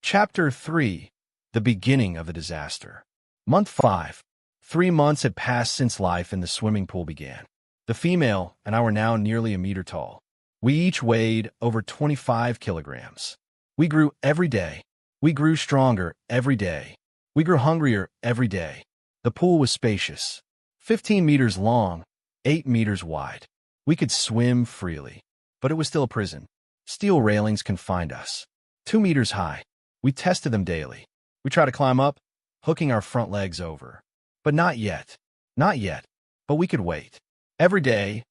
Chapter 3. The Beginning of the Disaster. Month 5. 3 months had passed since life in the swimming pool began. The female and I were now nearly a meter tall. We each weighed over 25 kilograms. We grew every day. We grew stronger every day. We grew hungrier every day. The pool was spacious. 15 meters long, 8 meters wide. We could swim freely, but it was still a prison. Steel railings confined us. 2 meters high. We tested them daily. We tried to climb up, hooking our front legs over. But not yet. Not yet. But we could wait. Every day,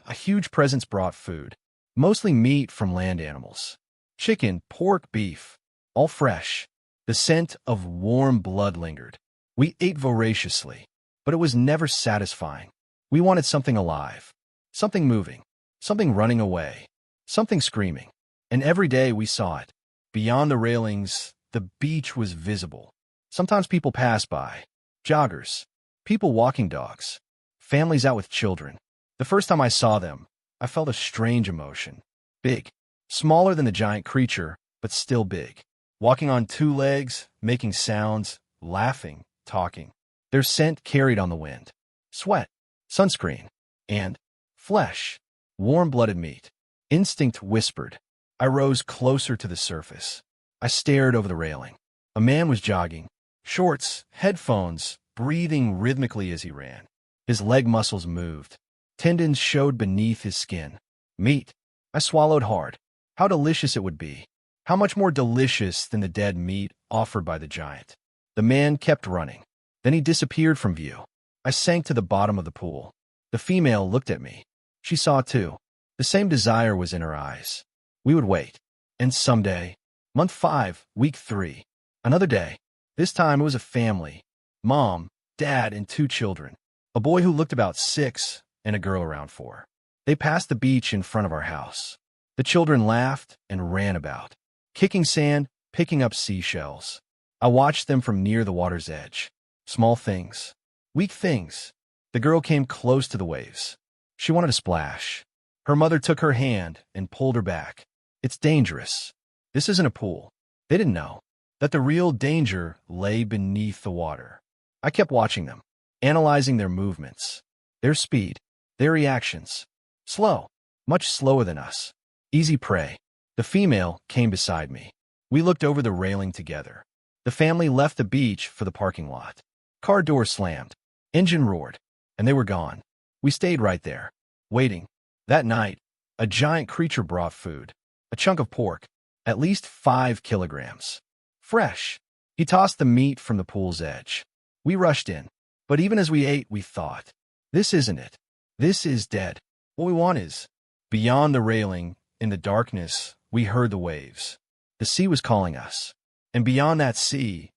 a huge presence brought food. Mostly meat from land animals. Chicken, pork, beef. All fresh. The scent of warm blood lingered. We ate voraciously. But it was never satisfying. We wanted something alive. Something moving. Something running away. Something screaming. And every day we saw it. Beyond the railings, the beach was visible. Sometimes people passed by. Joggers. People walking dogs. Families out with children. The first time I saw them, I felt a strange emotion. Big. Smaller than the giant creature, but still big. Walking on 2 legs, making sounds, laughing, talking. Their scent carried on the wind. Sweat. Sunscreen. And flesh. Warm-blooded meat. Instinct whispered. I rose closer to the surface. I stared over the railing. A man was jogging. Shorts, headphones, breathing rhythmically as he ran. His leg muscles moved. Tendons showed beneath his skin. Meat. I swallowed hard. How delicious it would be. How much more delicious than the dead meat offered by the giant. The man kept running. Then he disappeared from view. I sank to the bottom of the pool. The female looked at me. She saw too. The same desire was in her eyes. We would wait. And someday, month 5, week 3, another day. This time it was a family. Mom, dad, and 2 children. A boy who looked about 6 and a girl around 4. They passed the beach in front of our house. The children laughed and ran about, kicking sand, picking up seashells. I watched them from near the water's edge. Small things. Weak things. The girl came close to the waves. She wanted to splash. Her mother took her hand and pulled her back. It's dangerous. This isn't a pool. They didn't know that the real danger lay beneath the water. I kept watching them, analyzing their movements, their speed, their reactions. Slow, much slower than us. Easy prey. The female came beside me. We looked over the railing together. The family left the beach for the parking lot. Car door slammed. Engine roared. And they were gone. We stayed right there, waiting. That night, a giant creature brought food. A chunk of pork, at least 5 kilograms. Fresh. He tossed the meat from the pool's edge. We rushed in. But even as we ate, we thought, this isn't it. This is dead. What we want is. Beyond the railing, in the darkness, we heard the waves. The sea was calling us. And beyond that sea,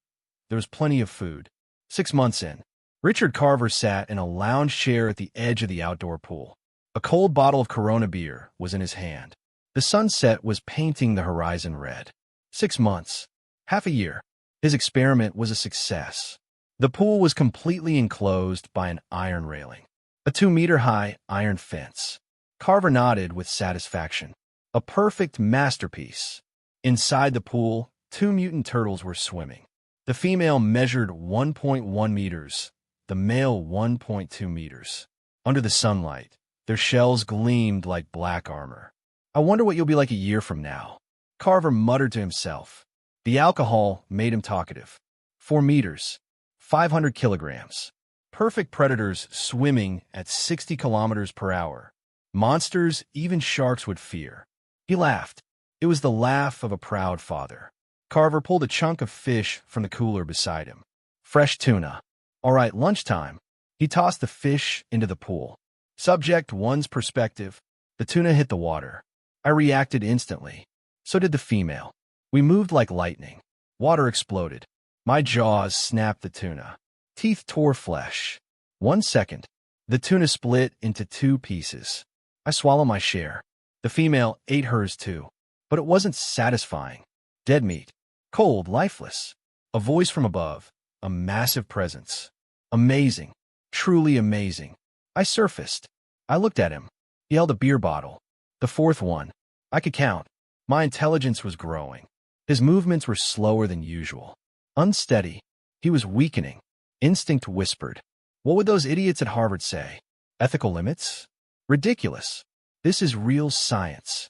there was plenty of food. 6 months in, Richard Carver sat in a lounge chair at the edge of the outdoor pool. A cold bottle of Corona beer was in his hand. The sunset was painting the horizon red. 6 months. Half a year. His experiment was a success. The pool was completely enclosed by an iron railing. A 2-meter-high iron fence. Carver nodded with satisfaction. A perfect masterpiece. Inside the pool, 2 mutant turtles were swimming. The female measured 1.1 meters, the male 1.2 meters. Under the sunlight, their shells gleamed like black armor. I wonder what you'll be like a year from now. Carver muttered to himself. The alcohol made him talkative. 4 meters, 500 kilograms. Perfect predators swimming at 60 kilometers per hour. Monsters even sharks would fear. He laughed. It was the laugh of a proud father. Carver pulled a chunk of fish from the cooler beside him. Fresh tuna. All right, lunchtime. He tossed the fish into the pool. Subject 1's perspective. The tuna hit the water. I reacted instantly. So did the female. We moved like lightning. Water exploded. My jaws snapped the tuna. Teeth tore flesh. 1 second. The tuna split into 2 pieces. I swallowed my share. The female ate hers too. But it wasn't satisfying. Dead meat. Cold, lifeless. A voice from above. A massive presence. Amazing. Truly amazing. I surfaced. I looked at him. He held a beer bottle. The 4th one. I could count. My intelligence was growing. His movements were slower than usual. Unsteady. He was weakening. Instinct whispered. What would those idiots at Harvard say? Ethical limits? Ridiculous. This is real science.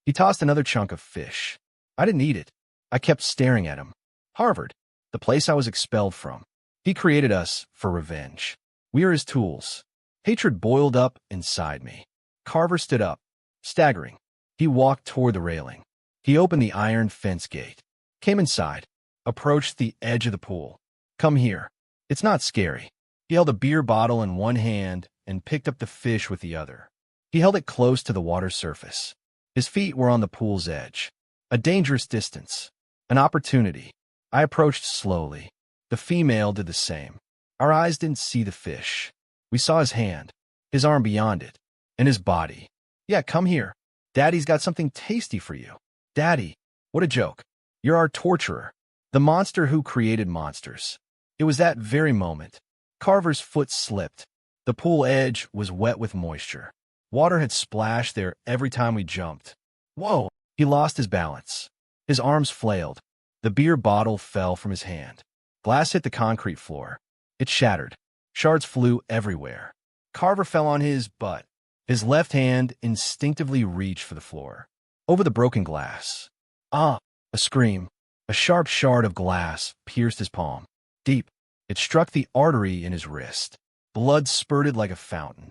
He tossed another chunk of fish. I didn't eat it. I kept staring at him. Harvard, the place I was expelled from. He created us for revenge. We are his tools. Hatred boiled up inside me. Carver stood up, staggering. He walked toward the railing. He opened the iron fence gate, came inside, approached the edge of the pool. Come here. It's not scary. He held a beer bottle in one hand and picked up the fish with the other. He held it close to the water surface. His feet were on the pool's edge. A dangerous distance. An opportunity. I approached slowly. The female did the same. Our eyes didn't see the fish. We saw his hand, his arm beyond it, and his body. Yeah, come here. Daddy's got something tasty for you. Daddy, what a joke. You're our torturer. The monster who created monsters. It was that very moment. Carver's foot slipped. The pool edge was wet with moisture. Water had splashed there every time we jumped. Whoa! He lost his balance. His arms flailed. The beer bottle fell from his hand. Glass hit the concrete floor. It shattered. Shards flew everywhere. Carver fell on his butt. His left hand instinctively reached for the floor. Over the broken glass. Ah! A scream. A sharp shard of glass pierced his palm. Deep. It struck the artery in his wrist. Blood spurted like a fountain.